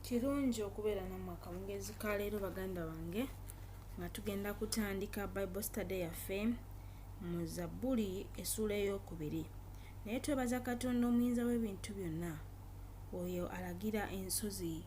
Kirungi okubeera nammwe akawungezi ka leero baganda bange nga tugenda kutandika Bible study yaffe mu Zabuli essula ey'okubiri. Naye twebaza Katonda omuyinza w'ebintu byonna, oyo alagira ensozi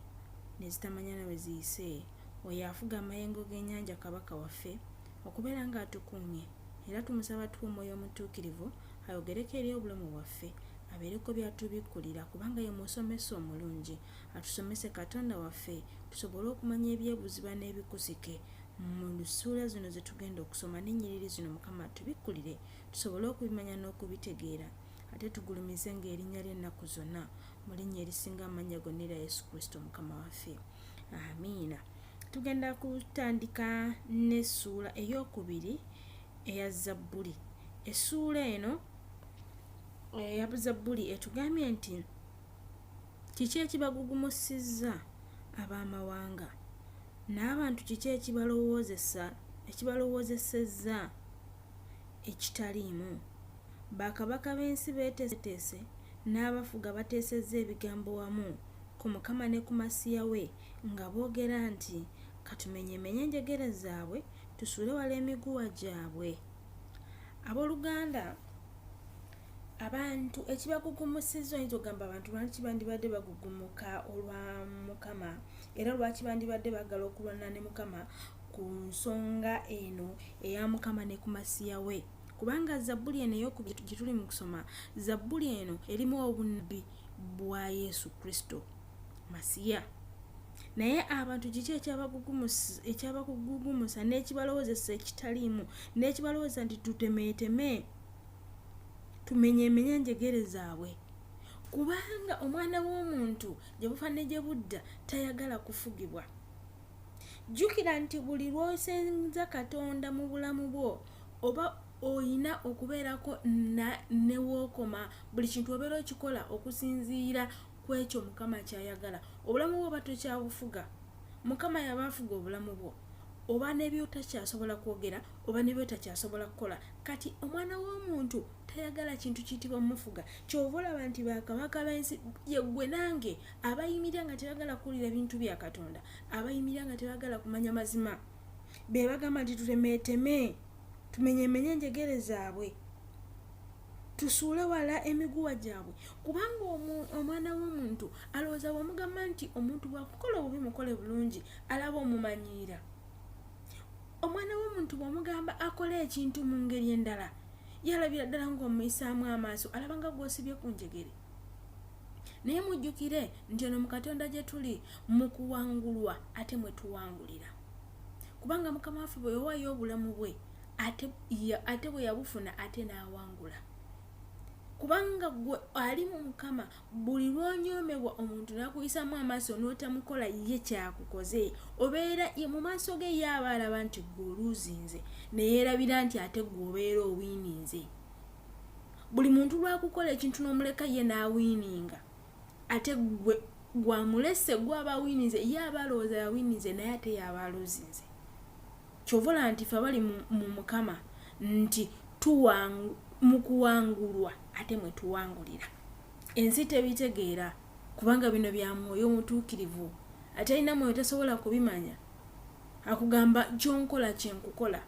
ne zitamanya na bwe ziyise, oyo afuga amayengo g'ennyanja Kabaka waffe, okubeera nga atukuumye, era tumusaba tuwe omwoyo omutuukirivu ayogereko eri obulamu bwaffe, abeereko by'atubikkulira kubanga ye musomesa omulungi. Atusomese Katonda waffe tusobole okumanya ebyebuziba n'ebikusike mu ssuula zino ze tugenda okusoma n'ennyiriri zino. Mukama atubikkulire tusobole okubimanya n'okubitegeera, ate tugulumize ng'erinnya ly'ennaku zonna mu linnya erisinga amannya gonna erya Yesu Kristo Mukama waffe. Amiina. Tugenda kutandika n'essuula ey'okubiri eya Zabuli. Essuula eno eya Zabuli etugambye nti kiki ekibagugumusizza ab'amawanga n'abantu, kiki ekibalowoozesezza ekitaliimu. Bakabaka b'ensi beeteeseteese n'abafuga bateesezza ebigambo wamu ku Mukama ne ku Massiah we nga boogera nti katumenyemenye enjegere zaabwe tusuule wala emiguwa gyabwe. Abooluganda, abantu ekibagugumusizza, oyinza okugamba abantu lwaki bandibadde bagugumuka olwa Mukama era lwaki bandibadde bagala okulwana ne Mukama ku nsonga eno eya Mukama ne ku Massiah we. Kubanga Zabuli eno ey'okubiri gye tuli mu kusoma, Zabuli eno erimu obunabbi bwa Yesu Kristo Massiah. Naye abantu kiki ekyabakugugumusa n'ekibalowoozesa ekitaliimu n'ekibalowooza nti tutemeeteme tumenyemenye enjegere zaabwe, kubanga omwana w'omuntu gye bufa ne gye budda tayagala kufugibwa. Jjukira nti buli lw'osenza Katonda mu bulamu bwo oba oyina okubeerako ne wookoma, buli kintu obeera okikola okusinziira ku ekyo Mukama kyayagala. Obulamu bwo oba tokyabufuga, Mukama yabaafuga obulamu bwo, oba ne by'otakyasobola kwogera oba ne by'otakyasobola kukola. Kati omwana w'omuntu tayagala kintu kiyitibwa mufuga. Kyova olaba nti bakabaka b'ensi yeggwe nange abayimirira nga tebagala kuwulira bintu bya Katonda, abayimirira nga tebagala kumanya mazima, be bagamba nti tulemeeteme tumenyemenye enjegere zaabwe tusuule wala emiguwa gyabwe. Kubanga omwana w'omuntu alowooza bw'omugamba nti omuntu bwakukola obubi mukole bulungi alaba omumanyiira. Omwana w'omuntu bw'omugamba akole ekintu mu ngeri endala yalabira ddala ng'omuyisaamu amaaso, alaba nga gw'osibye ku njegere. Naye mujjukire nti ono mu Katonda gye tuli mu kuwangulwa ate mwe tuwangulira, kubanga Mukama waffe bwe yawaayo obulamu bwe ate bwe yabufuna ate n'awangula. Kubanga gwe ali mu Mukama, buli lw'onyoomebwa omuntu n'akuyisaamu amaaso n'otamukola ye kyakukoze, obeera mu maaso ge yaaba alaba nti gwe oluuzinze, ne yeerabira nti ate gwe obeera owiininze. Buli muntu lwakukola ekintu n'omuleka ye n'awiininga, ate gwe gwamulese gwaba awiininze, ye aba alowooza yawiininze naye ate yaaba aluuzinze. Kyova olaba nti ffe abali mu Mukama nti mu kuwangulwa ate mwe tuwangulira. Ensi tebitegeera kubanga bino bya mwoyo omutuukirivu, ate alina mwoyo tasobola kubimanya. Akugamba kyonkola kyenkukola,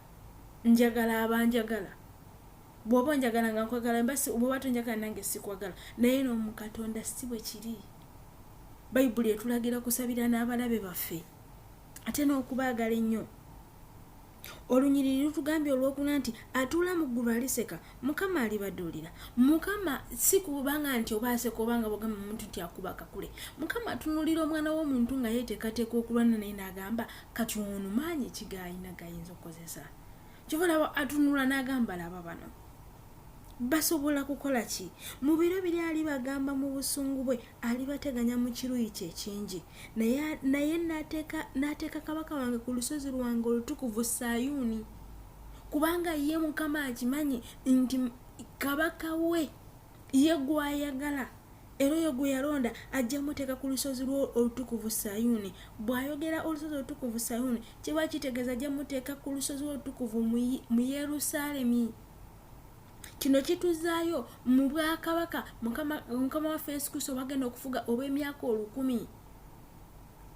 njagala abanjagala, bw'oba onjagala nga nkwagala, bw'oba tonjagala nange sikwagala. Naye no mu Katonda si bwe kiri. Bayibuli etulagira kusabira n'abalabe baffe ate n'okubaagala ennyo. Olunyiriri lutugambye olw'okuna nti atuula mu ggulu aliseka, Mukama alibaduulira. Mukama si kubanga nti oba aseka obanga bw'ogamba omuntu nti akuba kakule. Mukama atunulira omwana w'omuntu nga yeeteekateeka okulwana naye n'agamba kati ono maanyi ki g'alina gayinza okukozesa. Kyova olaba atunula n'agamba laba bano basobola kukola ki? Mu biro biri alibagamba mu busungu bwe, alibateganya mu kiruyi kye ekingi. Naye n'ateeka kabaka wange ku lusozi lwange olutukuvu Sayuuni, kubanga ye Mukama akimanyi nti kabaka we ye gw'ayagala era oyo gwe yalonda ajja muteeka ku lusozi olutukuvu Sayuuni. Bw'ayogera olusozi olutukuvu Sayuuni kiba kitegeeza ajja muteeka ku lusozi olutukuvu mu Yerusaalemi. Kino kituzaayo mu bwakabaka Mukama waffe Yesu Kristo wagenda okufuga obw'emyaka 1000.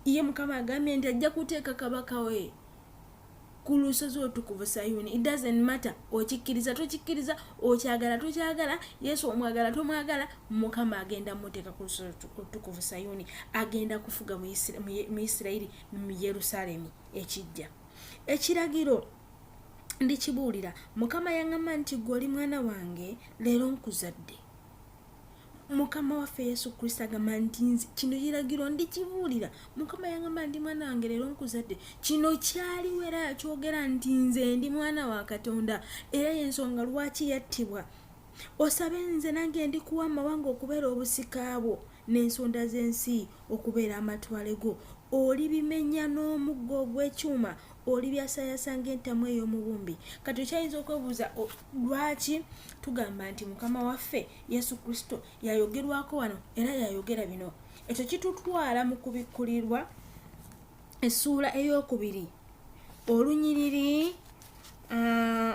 Ye Mukama agambye nti ajja kuteeka kabaka we ku lusozi otukuvu Sayuni. It doesn't matter okikkiriza tokikkiriza, okyagala tokyagala, Yesu omwagala tomwagala, Mukama agenda muteeka ku lusozi otukuvu Sayuni, agenda kufuga mu Isirayiri, mu Yerusalemu ekijja. Ekiragiro ndikibuulira, Mukama yaŋŋamba nti ggwe oli mwana wange, leero nkuzadde. Mukama waffe Yesu Kristo agamba nti nze kino kiragiro ndikibuulira. Mukama yaŋŋamba ndi mwana wange, leero nkuzadde. Kino kyaliwo era yakyogera nti nze ndi mwana wa Katonda, era y'ensonga lwaki yattibwa. Osabe nze nange ndikuwa amawanga okubeera obusika bwo, n'ensonda z'ensi okubeera amatwale go. Olibimenya n'omuggo ogw'ekyuma, olibyasayasa ng'entamu ey'omubumbi. Kati okyayinza okwebuuza lwaki tugamba nti Mukama waffe Yesu Kristo yayogerwako wano era yayogera bino. Ekyo kitutwala mu kubikkulirwa essuula ey'okubiri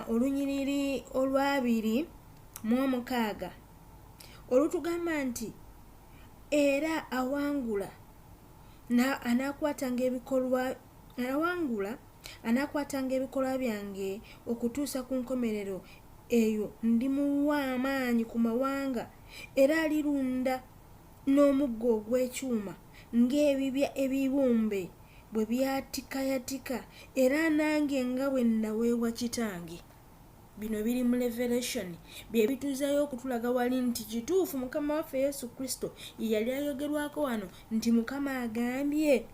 olunyiriri olwabiri mu 6 olutugamba nti era awangula anaakwatanga ebikolwa byange okutuusa ku nkomerero eyo, ndimuwa amaanyi ku mawanga, era alirunda n'omuggo ogw'ekyuma ng'ebibya ebibumbe bwe byatikayatika, era nange nga bwe naweebwa kitange. Bino biri mu Revelation, bye bituuzayo okutulaga wali nti kituufu Mukama waffe Yesu Kristo yali ayogerwako wano nti Mukama agambye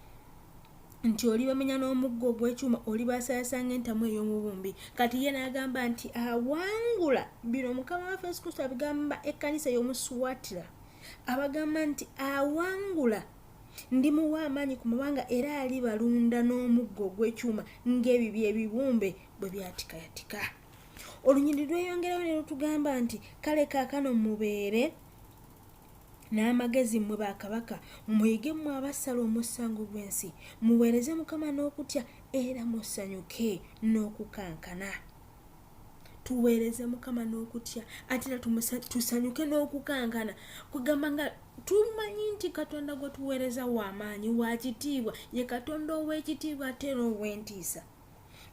nti olibamenya n'omuggo ogw'ekyuma, olibasayasa ng'entamu ey'omubumbi. Kati ye n'agamba nti awangula. Bino Mukama waffe Yesu Kristo abigamba ekkanisa y'Omuswatira, abagamba nti awangula ndimuwa amaanyi ku mawanga, era alibalunda n'omuggo ogw'ekyuma ng'ebibya ebibumbe bwe byatikayatika. Olunyiriri lweyongerayo ne lutugamba nti kale kaakano mubeere n'amagezi mmwe bakabaka, muyige mmwe abassala omusango gw'ensi, muweereze Mukama n'okutya, era musanyuke n'okukankana. Tuweereze Mukama n'okutya, ate era tusanyuke n'okukankana. Kugamba nga tumanyi nti Katonda gwe tuweereza w'amaanyi, wa kitiibwa, ye Katonda ow'ekitiibwa ate era ow'entiisa.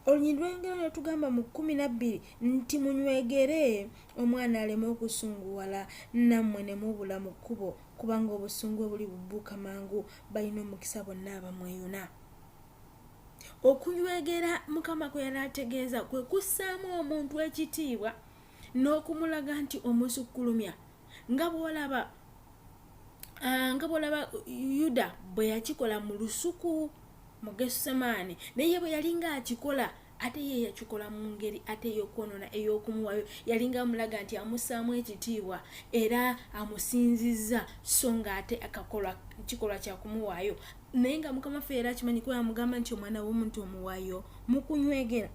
Olunyiriri lweyongerayo ne tugamba mu 12 nti munywegere omwana aleme okusunguwala, nammwe ne mubula mu kkubo, kubanga obusungu obuli bubbuuka mangu, balina omukisa bonna abamweyuna. Okunywegera Mukama kwe yali ategeeza kwe kussaamu omuntu ekitiibwa n'okumulaga nti omusukkulumya, nga bw'olaba Yuda bwe yakikola mu lusuku mu Gesemaane, naye bwe yalinga akikola ate ye yakikola mu ngeri ate ey'okwonoona ey'okumuwayo, yalinga amulaga nti amussaamu ekitiibwa era amusinzizza, so nga ate kikolwa kya kumuwaayo. Naye nga Mukama ffe era akimanyi kuba amugamba nti omwana w'omuntu omuwaayo mu kunywegera.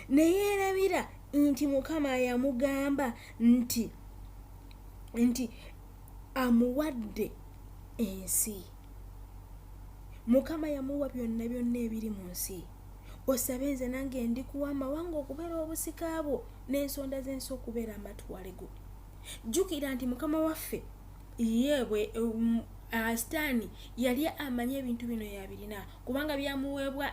Naye erabira nti Mukama yamugamba nti amuwadde ensi. Mukama yamuwa byonna byonna ebiri mu nsi. Osabe nze nange ndikuwa amawanga okubeera obusika bwo, n'ensonda z'ensi okubeera amatwale go. Jjukira nti Mukama waffe yeebwe Sitaani yali amanye ebintu bino yabirina, kubanga byamuweebwa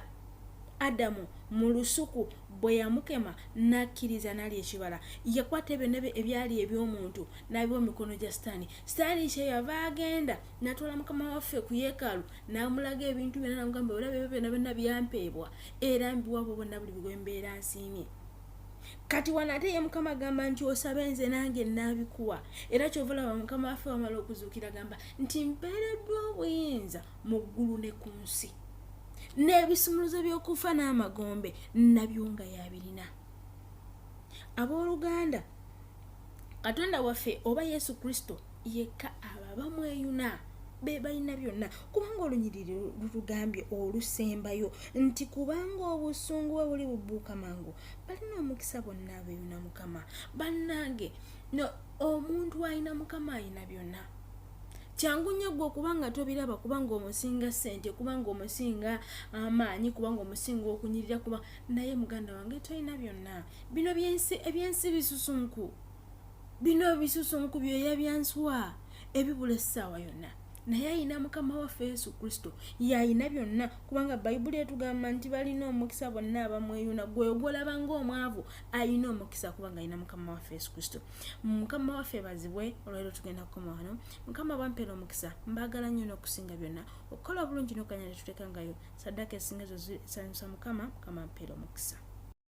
Adamu mu lusuku bwe yamukema n'akkiriza n'alya ekibala. Yakwata byonna ebyali eby'omuntu n'abiwa mikono gya Sitaani. Sitaani kye yava agenda n'atwala Mukama waffe ku yeekaalu n'amulaga ebintu byonna, n'amugamba olaba ebyo byonna byampeebwa era mbiwa abo bonna buli bwe mbeera nsiimye. Kati wano ate ye Mukama agamba nti osabe nze nange naabikuwa, era kyova olaba Mukama waffe wamala okuzuukira agamba nti mpeereddwa obuyinza mu ggulu ne ku nsi, n'ebisumuluzo by'okufa n'amagombe nabyo nga yabirina. Abooluganda, Katonda waffe oba Yesu Kristo yekka aba bamweyuna, be balina byonna, kubanga olunyiriri lutugambye olusembayo nti kubanga obusungu bwe buli bubbuuka mangu, balina omukisa bonna abeeyuna Mukama. Bannange, omuntu alina Mukama alina byonna. Kyangu nnyo gwe okubanga tobiraba, kubanga omusinga ssente, kubanga omusinga amaanyi, kubanga omusinga okunyirira, kuba naye muganda wange tolina byonna. Bino ebyensi bisusunku, bino bisusunku byoya byanswa ebibula essaawa yonna. naye ayina Mukama waffe Yesu Kristo yayina byonna, kubanga Bayibuli etugamba nti balina omukisa bonna abamweyuna. Gwe ogwolaba ng'omwavu ayina omukisa kubanga ayina Mukama waffe Yesu Kristo. Mukama waffe bazibwe, olwaleero tugenda kukoma wano. Mukama bampeera omukisa, mbaagala nnyo n'okusinga byonna, okukola obulungi n'okanya ne tuteekangayo ssaddaaka esinga ezo zisanyusa Mukama. Mukama mpeera omukisa.